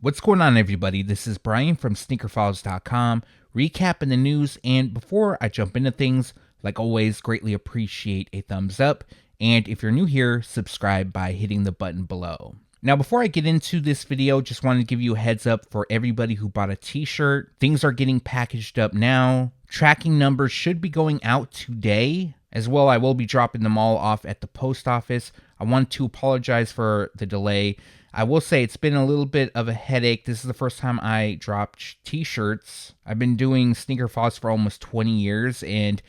What's going on, everybody? This is Brian from SneakerFiles.com, recapping the news, and before I jump into things, like always, greatly appreciate a thumbs up, and if you're new here, subscribe by hitting the button below. Now, before I get into this video, just wanted to give you a heads up for everybody who bought a t-shirt. Things are getting packaged up now. Tracking numbers should be going out today. As well, I will be dropping them all off at the post office. I want to apologize for the delay. I will say it's been a little bit of a headache. This is the first time I dropped t-shirts. I've been doing Sneaker Files for almost 20 years and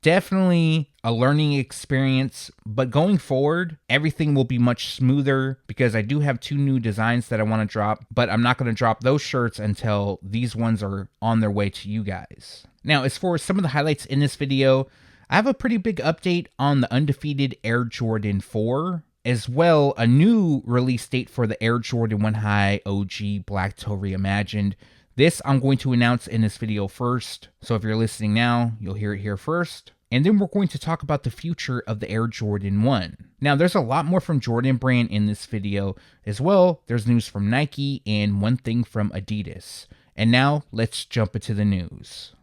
definitely a learning experience. But going forward, everything will be much smoother because I do have 2 new designs that I want to drop, but I'm not going to drop those shirts until these ones are on their way to you guys. Now, as for some of the highlights in this video, I have a pretty big update on the Undefeated Air Jordan 4. As well, a new release date for the Air Jordan 1 High OG Black Toe Reimagined. This I'm going to announce in this video first, so if you're listening now, you'll hear it here first. And then we're going to talk about the future of the Air Jordan 1. Now, there's a lot more from Jordan Brand in this video. As well, there's news from Nike and one thing from ADIDAS. And now, let's jump into the news.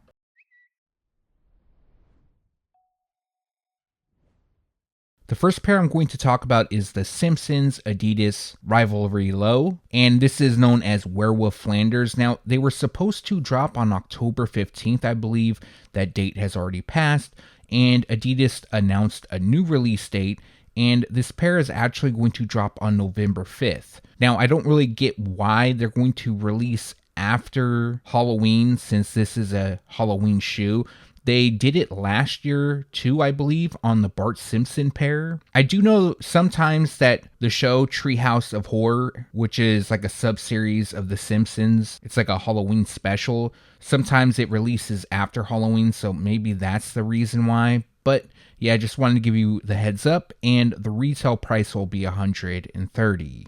The first pair I'm going to talk about is the Simpsons ADIDAS Rivalry Low, and this is known as Werewolf Flanders. Now, they were supposed to drop on October 15th, I believe. That date has already passed, and ADIDAS announced a new release date, and this pair is actually going to drop on November 5th. Now, I don't really get why they're going to release after Halloween, since this is a Halloween shoe. They did it last year too, I believe, on the Bart Simpson pair. I do know sometimes that the show Treehouse of Horror, which is like a sub-series of The Simpsons, it's like a Halloween special. Sometimes it releases after Halloween, so maybe that's the reason why. But yeah, I just wanted to give you the heads up, and the retail price will be $130.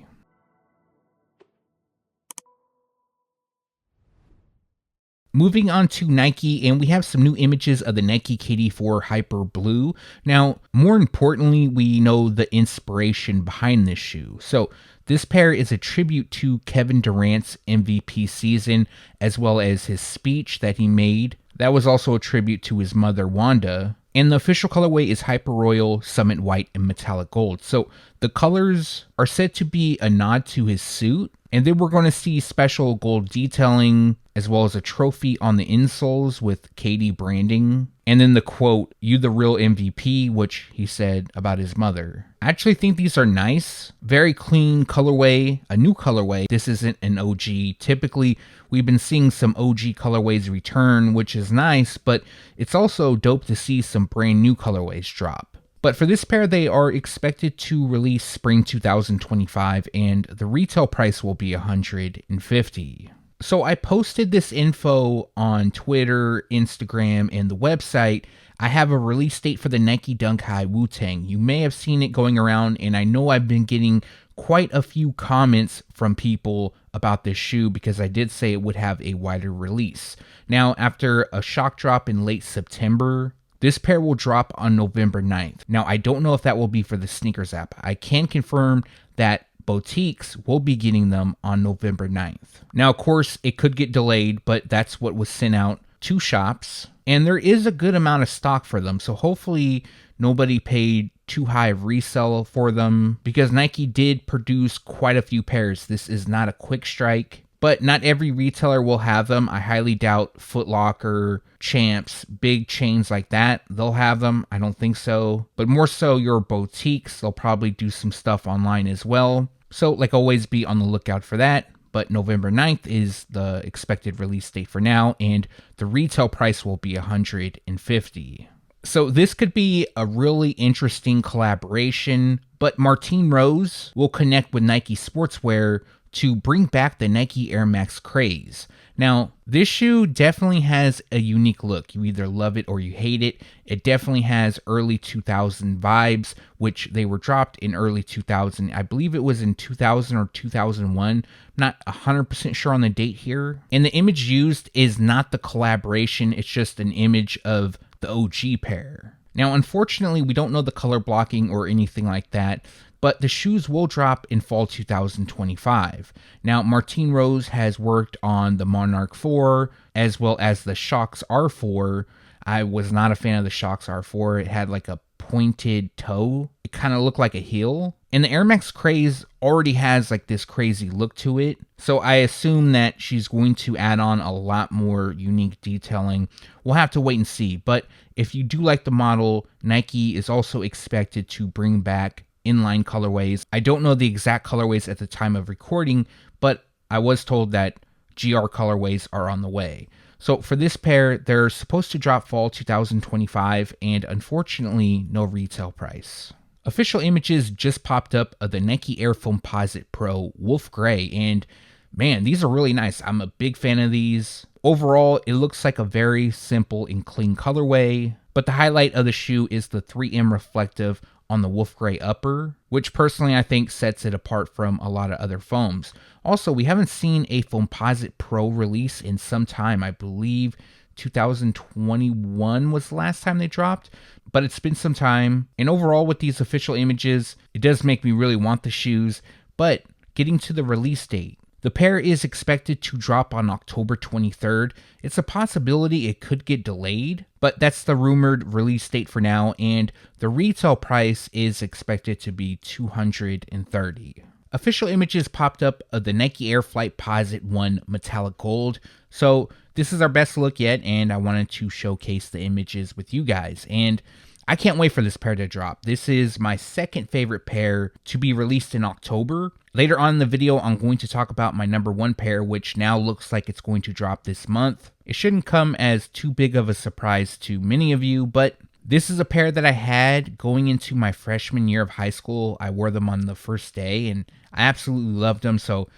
Moving on to Nike, and we have some new images of the Nike KD4 Hyper Blue. Now, more importantly, we know the inspiration behind this shoe. So, this pair is a tribute to Kevin Durant's MVP season, as well as his speech that he made. That was also a tribute to his mother, Wanda. And the official colorway is Hyper Royal, Summit White, and Metallic Gold. So, the colors are said to be a nod to his suit. And then we're going to see special gold detailing, as well as a trophy on the insoles with KD branding. And then the quote, "You the real MVP," which he said about his mother. I actually think these are nice. Very clean colorway, a new colorway. This isn't an OG. Typically, we've been seeing some OG colorways return, which is nice, but it's also dope to see some brand new colorways drop. But for this pair, they are expected to release spring 2025, and the retail price will be $150. So I posted this info on Twitter, Instagram, and the website. I have a release date for the Nike Dunk High Wu-Tang. You may have seen it going around, and I know I've been getting quite a few comments from people about this shoe because I did say it would have a wider release. Now, after a shock drop in late September, this pair will drop on November 9th. Now, I don't know if that will be for the sneakers app. I can confirm that boutiques will be getting them on November 9th. Now, of course, it could get delayed, but that's what was sent out to shops. And there is a good amount of stock for them, so hopefully nobody paid too high of resale for them, because Nike did produce quite a few pairs. This is not a quick strike. But not every retailer will have them. I highly doubt Foot Locker, Champs, big chains like that, they'll have them. I don't think so. But more so your boutiques, they'll probably do some stuff online as well. So like always, be on the lookout for that. But November 9th is the expected release date for now, and the retail price will be $150. So this could be a really interesting collaboration, but Martine Rose will connect with Nike Sportswear to bring back the Nike Air Max Craze. Now, this shoe definitely has a unique look. You either love it or you hate it. It definitely has early 2000 vibes, which they were dropped in early 2000. I believe it was in 2000 or 2001. Not 100% sure on the date here. And the image used is not the collaboration. It's just an image of the OG pair. Now, unfortunately, we don't know the color blocking or anything like that, but the shoes will drop in fall 2025. Now, Martine Rose has worked on the Monarch 4 as well as the Shox R4. I was not a fan of the Shox R4. It had like a pointed toe. It kind of looked like a heel. And the Air Max Craze already has like this crazy look to it. So I assume that she's going to add on a lot more unique detailing. We'll have to wait and see. But if you do like the model, Nike is also expected to bring back inline colorways. I don't know the exact colorways at the time of recording, but I was told that GR colorways are on the way. So for this pair, they're supposed to drop fall 2025, and unfortunately, no retail price. Official images just popped up of the Nike Air Foamposite Pro Wolf Gray, and man, these are really nice. I'm a big fan of these. Overall, it looks like a very simple and clean colorway, but the highlight of the shoe is the 3M reflective on the Wolf Gray upper, which personally I think sets it apart from a lot of other foams. Also, we haven't seen a Foamposite Pro release in some time. I believe 2021 was the last time they dropped, but it's been some time. And overall, with these official images, it does make me really want the shoes. But getting to the release date, the pair is expected to drop on October 23rd. It's a possibility it could get delayed, but that's the rumored release date for now, and the retail price is expected to be $230. Official images popped up of the Nike Air Flightposite 1 Metallic Gold. So this is our best look yet, and I wanted to showcase the images with you guys. And I can't wait for this pair to drop. This is my second favorite pair to be released in October. Later on in the video, I'm going to talk about my number one pair, which now looks like it's going to drop this month. It shouldn't come as too big of a surprise to many of you, but this is a pair that I had going into my freshman year of high school. I wore them on the first day, and I absolutely loved them, so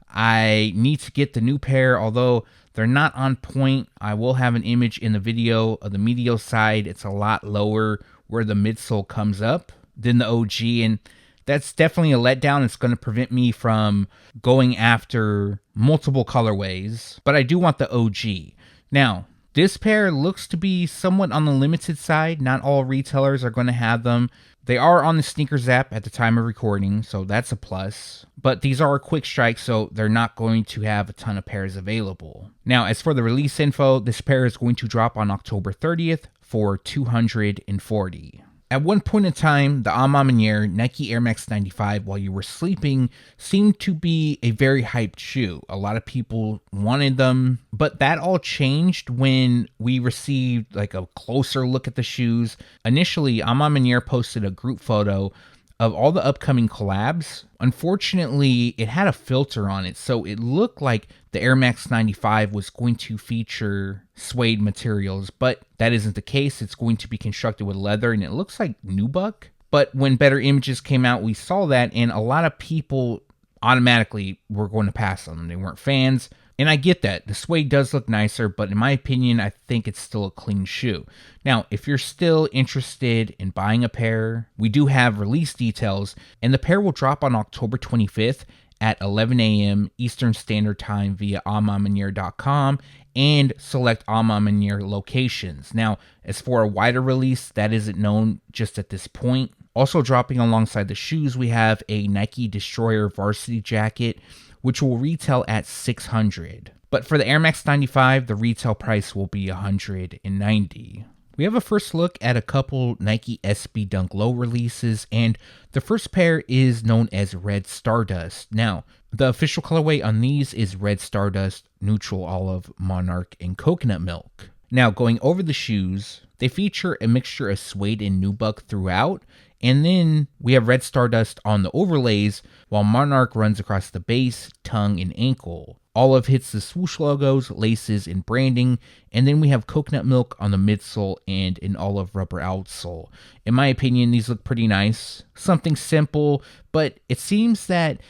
I need to get the new pair. Although they're not on point, I will have an image in the video of the medial side. It's a lot lower where the midsole comes up than the OG, and that's definitely a letdown. It's going to prevent me from going after multiple colorways, but I do want the OG. Now, this pair looks to be somewhat on the limited side. Not all retailers are going to have them. They are on the Sneakers app at the time of recording, so that's a plus. But these are a quick strike, so they're not going to have a ton of pairs available. Now, as for the release info, this pair is going to drop on October 30th for $240. At one point in time, the A Ma Maniere Nike Air Max 95 while you were sleeping seemed to be a very hyped shoe. A lot of people wanted them, but that all changed when we received like a closer look at the shoes. Initially, A Ma Maniere posted a group photo of all the upcoming collabs. Unfortunately, it had a filter on it, so it looked like the Air Max 95 was going to feature suede materials, but that isn't the case. It's going to be constructed with leather, and it looks like nubuck. But when better images came out, we saw that, and a lot of people automatically were going to pass on them. They weren't fans, and I get that. The suede does look nicer, but in my opinion, I think it's still a clean shoe. Now, if you're still interested in buying a pair, we do have release details, and the pair will drop on October 25th at 11 a.m. Eastern Standard Time via amamaniere.com and select A Ma Maniere locations. Now, as for a wider release, that isn't known just at this point. Also dropping alongside the shoes, we have a Nike Destroyer varsity jacket, which will retail at $600. But for the Air Max 95, the retail price will be $190. We have a first look at a couple Nike SB Dunk Low releases, and the first pair is known as Red Stardust. Now, the official colorway on these is Red Stardust, Neutral Olive, Monarch, and Coconut Milk. Now, going over the shoes, they feature a mixture of suede and nubuck throughout, and then we have Red Stardust on the overlays, while Monarch runs across the base, tongue, and ankle. Olive hits the swoosh logos, laces, and branding, and then we have Coconut Milk on the midsole and an olive rubber outsole. In my opinion, these look pretty nice. Something simple, but it seems that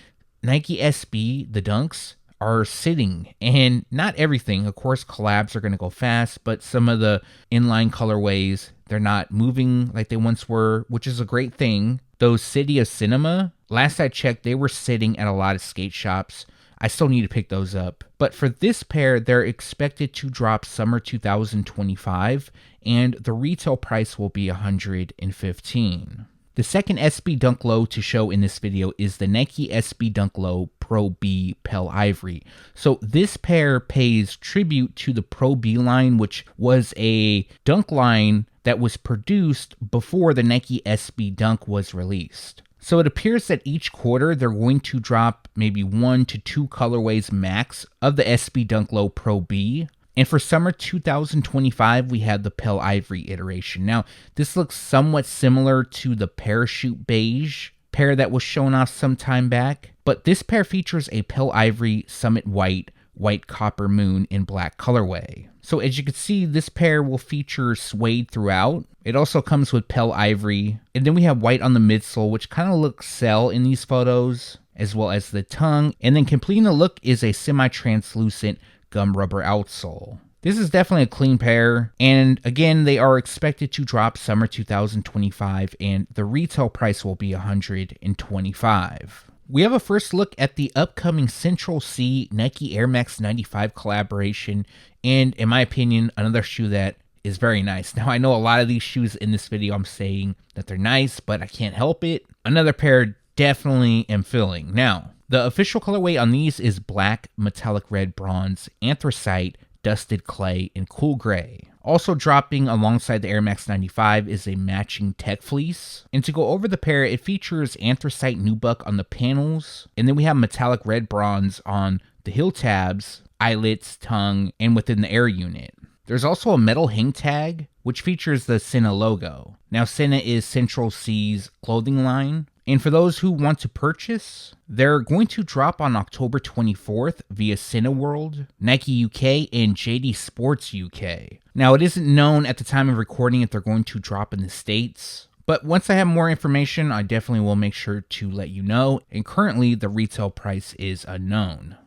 Nike SB, the Dunks, are sitting, and not everything. Of course, collabs are going to go fast, but some of the inline colorways, they're not moving like they once were, which is a great thing. Those City of Cinema, last I checked, they were sitting at a lot of skate shops. I still need to pick those up. But for this pair, they're expected to drop summer 2025, and the retail price will be $115. The second SB Dunk Low to show in this video is the Nike SB Dunk Low Pro B Pale Ivory. So this pair pays tribute to the Pro B line, which was a dunk line that was produced before the Nike SB Dunk was released. So it appears that each quarter they're going to drop maybe 1 to 2 colorways max of the SB Dunk Low Pro B. And for summer 2025, we had the Pale Ivory iteration. Now, this looks somewhat similar to the Parachute Beige pair that was shown off some time back, but this pair features a Pale Ivory Summit White, White Copper Moon, and Black colorway. So as you can see, this pair will feature suede throughout. It also comes with Pale Ivory, and then we have white on the midsole, which kind of looks cell in these photos, as well as the tongue, and then completing the look is a semi-translucent gum rubber outsole. This is definitely a clean pair, and again, they are expected to drop summer 2025, and the retail price will be $125. We have a first look at the upcoming Central Cee Nike Air Max 95 collaboration, and in my opinion, another shoe that is very nice. Now, I know a lot of these shoes in this video I'm saying that they're nice, but I can't help it. Another pair definitely am feeling. Now, the official colorway on these is black, metallic red, bronze, anthracite, dusted clay, and cool gray. Also dropping alongside the Air Max 95 is a matching tech fleece. And to go over the pair, it features anthracite nubuck on the panels, and then we have metallic red bronze on the heel tabs, eyelets, tongue, and within the air unit. There's also a metal hang tag, which features the Senna logo. Now, Senna is Central Cee's clothing line. And for those who want to purchase, they're going to drop on October 24th via Cineworld, Nike UK, and JD Sports UK. Now, it isn't known at the time of recording if they're going to drop in the States, but once I have more information, I definitely will make sure to let you know, and currently the retail price is unknown.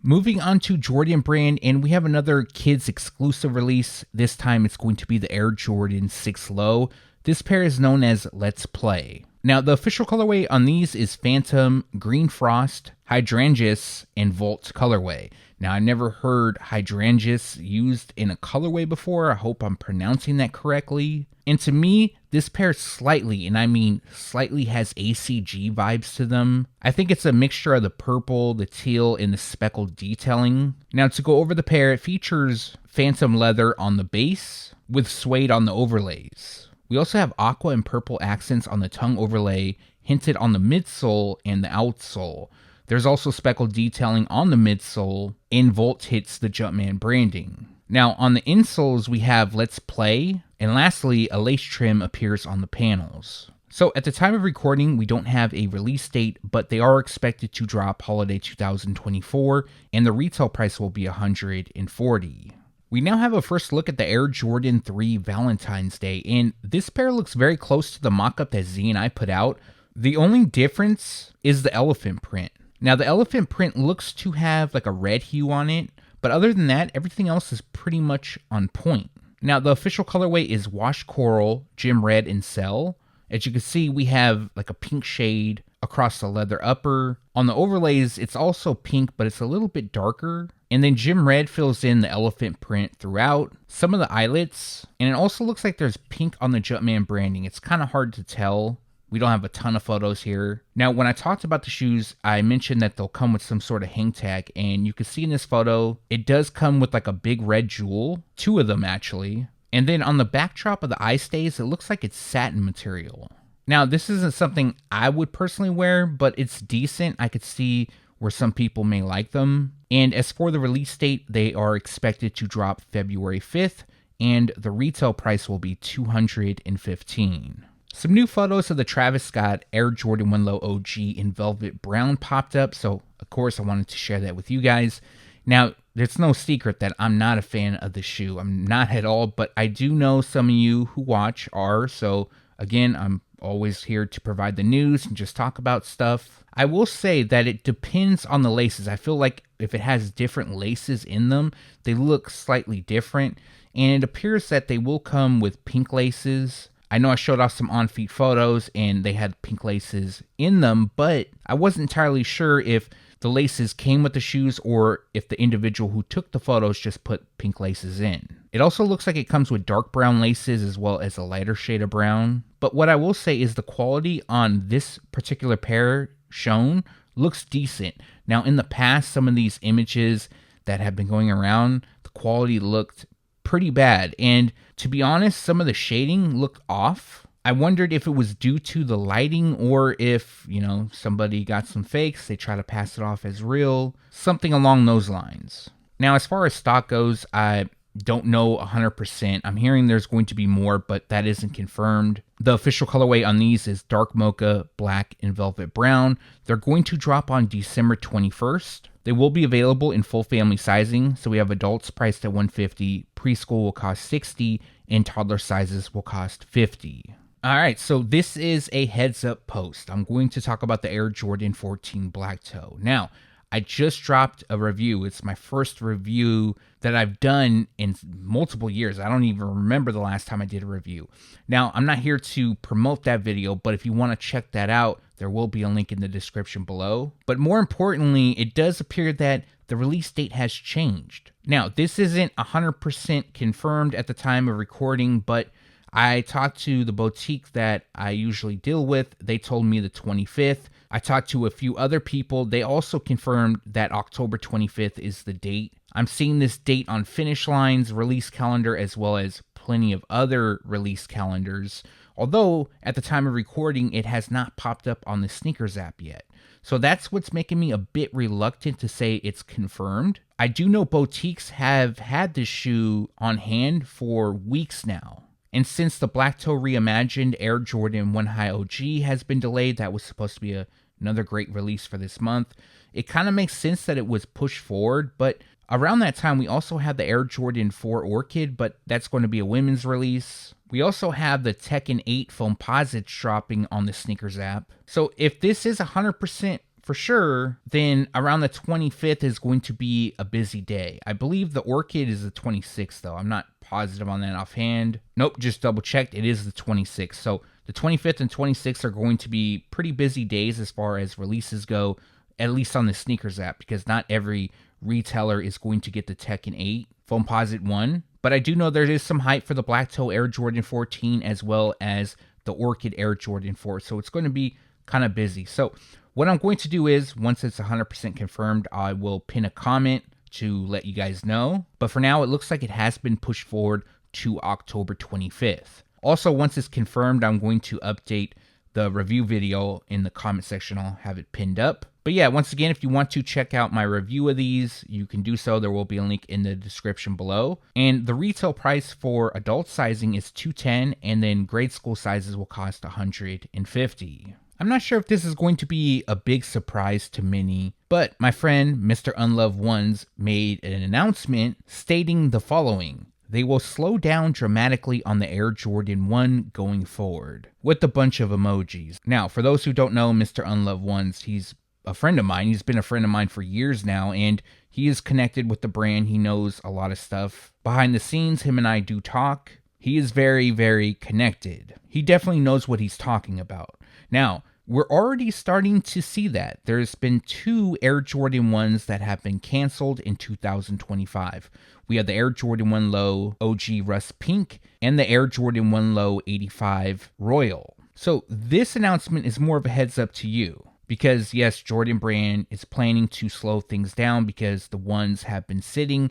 Moving on to Jordan Brand, and we have another kids exclusive release. This time it's going to be the Air Jordan 6 Low. This pair is known as Let's Play. Now, the official colorway on these is Phantom, Green Frost, Hydrangea, and Volt colorway. Now, I never heard Hydrangea used in a colorway before. I hope I'm pronouncing that correctly. And to me, this pair slightly, and I mean slightly, has ACG vibes to them. I think it's a mixture of the purple, the teal, and the speckled detailing. Now, to go over the pair, it features phantom leather on the base with suede on the overlays. We also have aqua and purple accents on the tongue overlay, hinted on the midsole and the outsole. There's also speckled detailing on the midsole, and Volt hits the Jumpman branding. Now, on the insoles, we have Let's Play, and lastly, a lace trim appears on the panels. So at the time of recording, we don't have a release date, but they are expected to drop holiday 2024, and the retail price will be $140. We now have a first look at the Air Jordan 3 Valentine's Day, and this pair looks very close to the mock-up that Z and I put out. The only difference is the elephant print. Now, the elephant print looks to have like a red hue on it, but other than that, everything else is pretty much on point. Now, the official colorway is Wash Coral, Gym Red, and Cell. As you can see, we have like a pink shade across the leather upper. On the overlays, it's also pink, but it's a little bit darker. And then Gym Red fills in the elephant print throughout, some of the eyelets, and it also looks like there's pink on the Jumpman branding. It's kind of hard to tell. We don't have a ton of photos here. Now, when I talked about the shoes, I mentioned that they'll come with some sort of hang tag, and you can see in this photo, it does come with like a big red jewel, 2 of them actually. And then on the backdrop of the eye stays, it looks like it's satin material. Now, this isn't something I would personally wear, but it's decent. I could see where some people may like them. And as for the release date, they are expected to drop February 5th, and the retail price will be $215. Some new photos of the Travis Scott Air Jordan 1 Low OG in velvet brown popped up, so of course I wanted to share that with you guys. Now, there's no secret that I'm not a fan of the shoe. I'm not at all, but I do know some of you who watch are, so again, I'm always here to provide the news and just talk about stuff. I will say that it depends on the laces. I feel like if it has different laces in them, they look slightly different, and it appears that they will come with pink laces. I know I showed off some on-feet photos and they had pink laces in them, but I wasn't entirely sure if the laces came with the shoes or if the individual who took the photos just put pink laces in. It also looks like it comes with dark brown laces as well as a lighter shade of brown. But what I will say is the quality on this particular pair shown looks decent. Now in the past, some of these images that have been going around, the quality looked pretty bad. And to be honest, some of the shading looked off. I wondered if it was due to the lighting or if, somebody got some fakes, they try to pass it off as real, something along those lines. Now, as far as stock goes, I don't know 100%. I'm hearing there's going to be more, but that isn't confirmed. The official colorway on these is dark mocha, black, and velvet brown. They're going to drop on December 21st. They will be available in full family sizing. So we have adults priced at $150, preschool will cost $60, and toddler sizes will cost $50. All right, so this is a heads up post. I'm going to talk about the Air Jordan 14 Black Toe. Now, I just dropped a review. It's my first review that I've done in multiple years. I don't even remember the last time I did a review. Now, I'm not here to promote that video, but if you want to check that out, there will be a link in the description below. But more importantly, it does appear that the release date has changed. Now, this isn't 100% confirmed at the time of recording, but I talked to the boutique that I usually deal with. They told me the 25th. I talked to a few other people. They also confirmed that October 25th is the date. I'm seeing this date on Finish Line's release calendar as well as plenty of other release calendars. Although, at the time of recording, it has not popped up on the Sneakers app yet. So that's what's making me a bit reluctant to say it's confirmed. I do know boutiques have had this shoe on hand for weeks now. And since the Black Toe Reimagined Air Jordan 1 High OG has been delayed, that was supposed to be another great release for this month, it kind of makes sense that it was pushed forward. But around that time, we also had the Air Jordan 4 Orchid, but that's going to be a women's release. We also have the Tekken 8 Foamposite dropping on the Sneakers app. So if this is 100% for sure, then around the 25th is going to be a busy day. I believe the Orchid is the 26th, though. I'm not positive on that offhand. Nope, just double checked. It is the 26th. So the 25th and 26th are going to be pretty busy days as far as releases go, at least on the Sneakers app, because not every retailer is going to get the Tekken 8 Foamposite 1. But I do know there is some hype for the Black Toe Air Jordan 14 as well as the Orchid Air Jordan 4. So it's going to be kind of busy. So what I'm going to do is, once it's 100% confirmed, I will pin a comment to let you guys know. But for now, it looks like it has been pushed forward to October 25th. Also, once it's confirmed, I'm going to update the review video in the comment section. I'll have it pinned up. But yeah, once again, if you want to check out my review of these, you can do so. There will be a link in the description below. And the retail price for adult sizing is $210, and then grade school sizes will cost $150. I'm not sure if this is going to be a big surprise to many, but my friend, Mr. Unloved Ones, made an announcement stating the following. They will slow down dramatically on the Air Jordan 1 going forward, with a bunch of emojis. Now, for those who don't know Mr. Unloved Ones, he's a friend of mine. He's been a friend of mine for years now, and he is connected with the brand. He knows a lot of stuff. Behind the scenes, him and I do talk. He is very, very connected. He definitely knows what he's talking about. Now, we're already starting to see that. There's been 2 Air Jordan 1s that have been canceled in 2025. We have the Air Jordan 1 Low OG Rust Pink and the Air Jordan 1 Low 85 Royal. So this announcement is more of a heads up to you. Because yes, Jordan Brand is planning to slow things down because the ones have been sitting,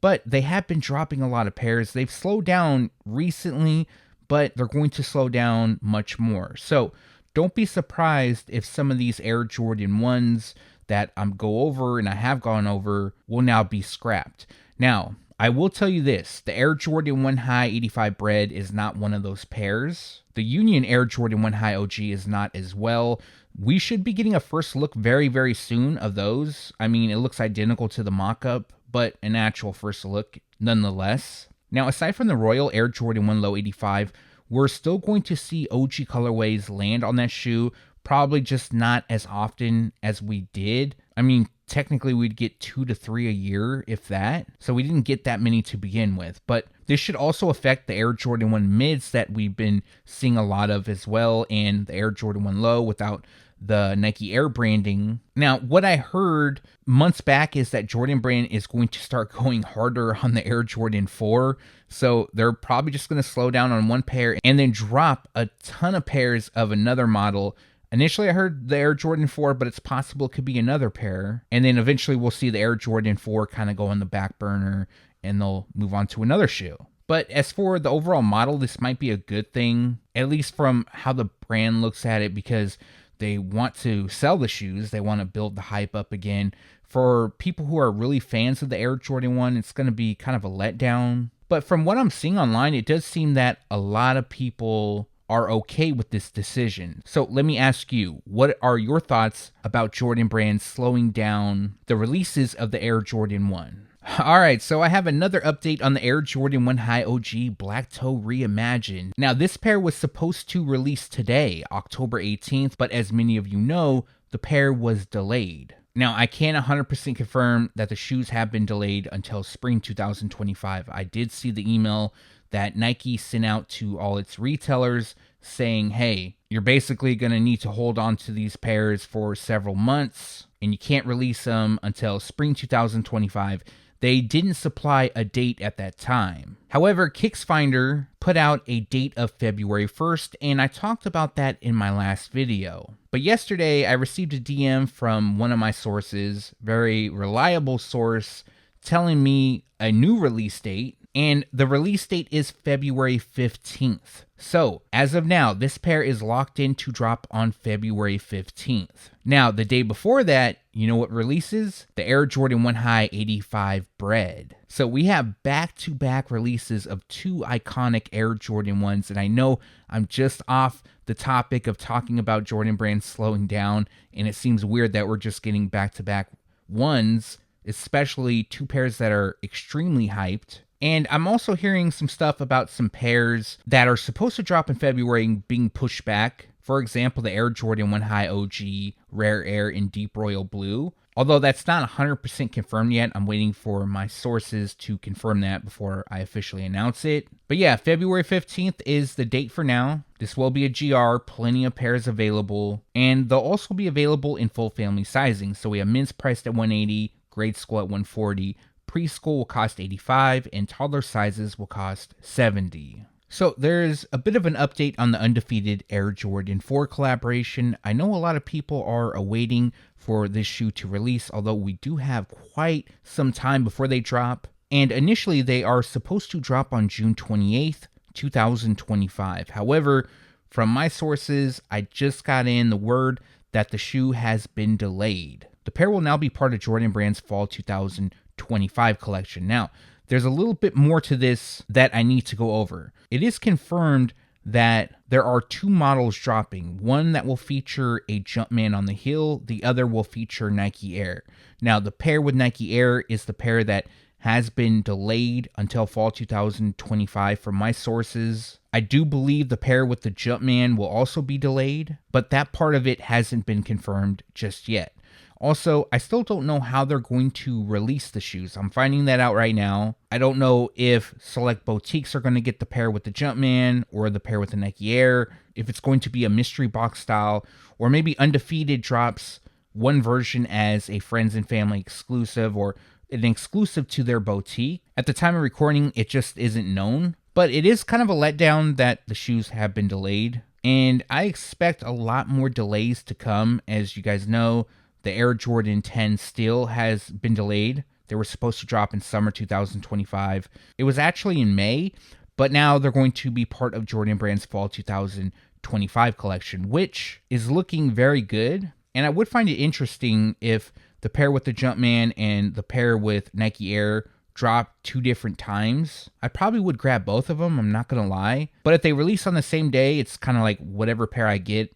but they have been dropping a lot of pairs. They've slowed down recently, but they're going to slow down much more. So don't be surprised if some of these Air Jordan 1s that I'm go over and I have gone over will now be scrapped. Now, I will tell you this, the Air Jordan 1 High 85 Bread is not one of those pairs. The Union Air Jordan 1 High OG is not as well. We should be getting a first look very, very soon of those. I mean, it looks identical to the mock-up, but an actual first look nonetheless. Now, aside from the Royal Air Jordan 1 Low 85, we're still going to see OG colorways land on that shoe, probably just not as often as we did. I mean, technically we'd get 2 to 3 a year, if that. So we didn't get that many to begin with. But this should also affect the Air Jordan 1 mids that we've been seeing a lot of as well, and the Air Jordan 1 Low without the Nike Air branding. Now, what I heard months back is that Jordan Brand is going to start going harder on the Air Jordan 4. So they're probably just going to slow down on one pair and then drop a ton of pairs of another model. Initially, I heard the Air Jordan 4, but it's possible it could be another pair. And then eventually we'll see the Air Jordan 4 kind of go on the back burner and they'll move on to another shoe. But as for the overall model, this might be a good thing, at least from how the brand looks at it, because they want to sell the shoes. They want to build the hype up again. For people who are really fans of the Air Jordan 1, it's going to be kind of a letdown. But from what I'm seeing online, it does seem that a lot of people are okay with this decision. So let me ask you, what are your thoughts about Jordan Brand slowing down the releases of the Air Jordan 1? Alright, so I have another update on the Air Jordan 1 High OG Black Toe Reimagined. Now, this pair was supposed to release today, October 18th, but as many of you know, the pair was delayed. Now, I can't 100% confirm that the shoes have been delayed until spring 2025. I did see the email that Nike sent out to all its retailers saying, hey, you're basically going to need to hold on to these pairs for several months, and you can't release them until spring 2025. They didn't supply a date at that time. However, KicksFinder put out a date of February 1st, and I talked about that in my last video. But yesterday, I received a DM from one of my sources, very reliable source, telling me a new release date, and the release date is February 15th. So, as of now, this pair is locked in to drop on February 15th. Now, the day before that, you know what releases? The Air Jordan 1 High 85 Bread. So we have back-to-back releases of two iconic Air Jordan 1s, and I know I'm just off the topic of talking about Jordan Brand slowing down, and it seems weird that we're just getting back-to-back ones, especially two pairs that are extremely hyped. And I'm also hearing some stuff about some pairs that are supposed to drop in February being pushed back. For example, the Air Jordan 1 High OG Rare Air in Deep Royal Blue. Although that's not 100% confirmed yet, I'm waiting for my sources to confirm that before I officially announce it. But yeah, February 15th is the date for now. This will be a GR, plenty of pairs available. And they'll also be available in full family sizing. So we have men's priced at $180, grade school at $140, preschool will cost $85, and toddler sizes will cost $70. So there's a bit of an update on the Undefeated Air Jordan 4 collaboration. I know a lot of people are awaiting for this shoe to release, although we do have quite some time before they drop. And initially they are supposed to drop on June 28th, 2025. However, from my sources, I just got in the word that the shoe has been delayed. The pair will now be part of Jordan Brand's Fall 2025 collection. Now, there's a little bit more to this that I need to go over. It is confirmed that there are two models dropping. One that will feature a Jumpman on the heel, the other will feature Nike Air. Now, the pair with Nike Air is the pair that has been delayed until fall 2025 from my sources. I do believe the pair with the Jumpman will also be delayed, but that part of it hasn't been confirmed just yet. Also, I still don't know how they're going to release the shoes. I'm finding that out right now. I don't know if select boutiques are going to get the pair with the Jumpman or the pair with the Nike Air, if it's going to be a mystery box style, or maybe Undefeated drops one version as a friends and family exclusive or an exclusive to their boutique. At the time of recording, it just isn't known, but it is kind of a letdown that the shoes have been delayed, and I expect a lot more delays to come. As you guys know, the Air Jordan 10 still has been delayed. They were supposed to drop in summer 2025. It was actually in May, but now they're going to be part of Jordan Brand's Fall 2025 collection, which is looking very good. And I would find it interesting if the pair with the Jumpman and the pair with Nike Air drop two different times. I probably would grab both of them, I'm not gonna lie. But if they release on the same day, it's kind of like whatever pair I get,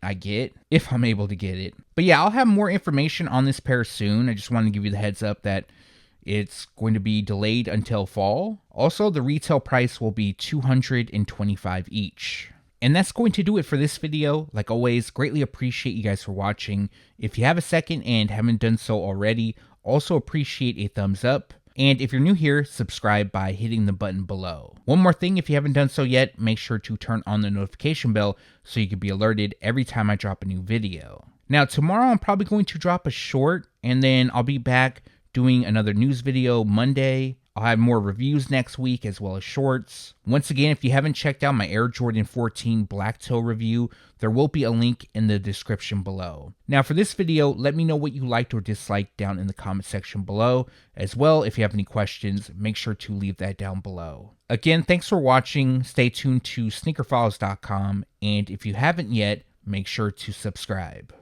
if I'm able to get it. But yeah, I'll have more information on this pair soon. I just wanted to give you the heads up that it's going to be delayed until fall. Also, the retail price will be $225 each. And that's going to do it for this video. Like always, greatly appreciate you guys for watching. If you have a second and haven't done so already, also appreciate a thumbs up. And if you're new here, subscribe by hitting the button below. One more thing, if you haven't done so yet, make sure to turn on the notification bell so you can be alerted every time I drop a new video. Now, tomorrow I'm probably going to drop a short, and then I'll be back doing another news video Monday. I'll have more reviews next week as well as shorts. Once again, if you haven't checked out my Air Jordan 14 Black Toe review, there will be a link in the description below. Now for this video, let me know what you liked or disliked down in the comment section below. As well, if you have any questions, make sure to leave that down below. Again, thanks for watching. Stay tuned to SneakerFiles.com, and if you haven't yet, make sure to subscribe.